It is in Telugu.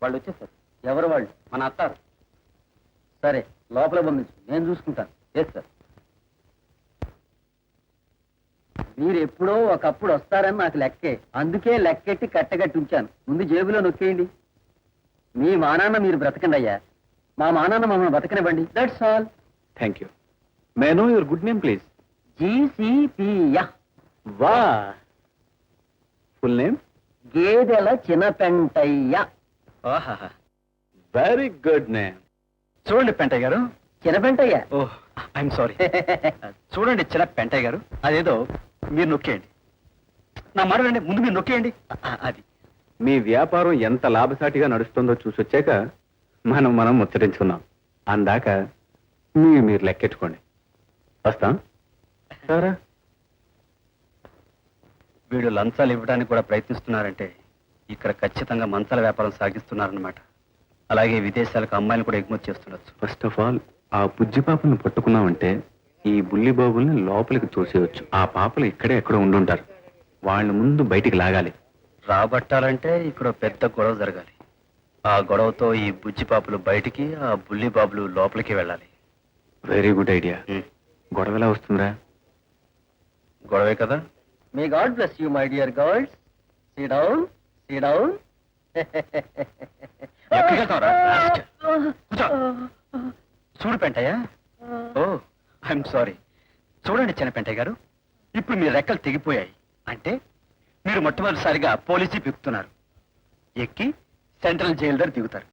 వాళ్ళు వచ్చేసారు. ఎవరు వాళ్ళు? మన అత్తారు. సరే లోపల పంపించు, నేను చూసుకుంటాను. Yes sir. మీరు ఎప్పుడో ఒకప్పుడు వస్తారని నాకు లెక్కే, అందుకే లెక్కెట్టి కట్టగట్టి ఉంచాను. ముందు జేబులో నొక్కేయండి. మీ మానాన్న మీరు బ్రతకండి అయ్యా, మా మానాన్న మమ్మల్ని బ్రతకనివ్వండి. That's all. Thank you. May know your good name please? జీసీపీయా. వా. Full name? Gedela Chinapentayya. Very good name. చూడండి పెంటయ్య గారు. చినపెంటయ్య. Oh I'm sorry. చూడండి చిన్న పెంటయ్య గారు, అదేదో మీరు నొక్కేయండి. నా మాట వినండి, ముందు మీరు నొక్కేయండి. అది మీ వ్యాపారం ఎంత లాభసాటిగా నడుస్తుందో చూసొచ్చాక మనం ముచ్చటించుకున్నాం. అందాక మీరు లెక్కెట్టుకోండి. వస్తాం. సరే. వీడు లంచాలు ఇవ్వడానికి కూడా ప్రయత్నిస్తున్నారంటే ఇక్కడ ఖచ్చితంగా మంచాల వ్యాపారం సాగిస్తున్నారన్నమాట. అలాగే విదేశాలకు అమ్మాయిలు కూడా ఎగుమతి చేస్తుండొచ్చు. ఫస్ట్ ఆఫ్ ఆల్ ఆ బుజ్జి పాపలను పట్టుకున్నామంటే ఈ బుల్లి బాబుల్ని లోపలికి తోసేయచ్చు. ఆ పాపలు ఇక్కడే ఎక్కడో ఉండుంటారు. వాళ్ళ ముందు బయటికి లాగాలి. రాబట్టాలంటే ఇక్కడ పెద్ద గొడవ జరగాలి. ఆ గొడవతో ఈ బుజ్జి పాపులు బయటికి, ఆ బుల్లి బాబులు లోపలికి వెళ్ళాలి. Very good idea. గొడవలా వస్తుందా? గొడవే కదా. May God bless you my dear girls. See down, see down. ఎక్కడికి వెళ్తావురా? కూర్చో. చూడు పెంటయ్య. ఓ ఐఎమ్ సారీ. చూడండి చిన్న పెంటయ్య గారు, ఇప్పుడు మీ రెక్కలు తెగిపోయాయి. అంటే మీరు మొట్టమొదటిసారిగా పోలీసు బిక్కుతున్నారు. ఎక్కి సెంట్రల్ జైలు దగ్గర దిగుతారు.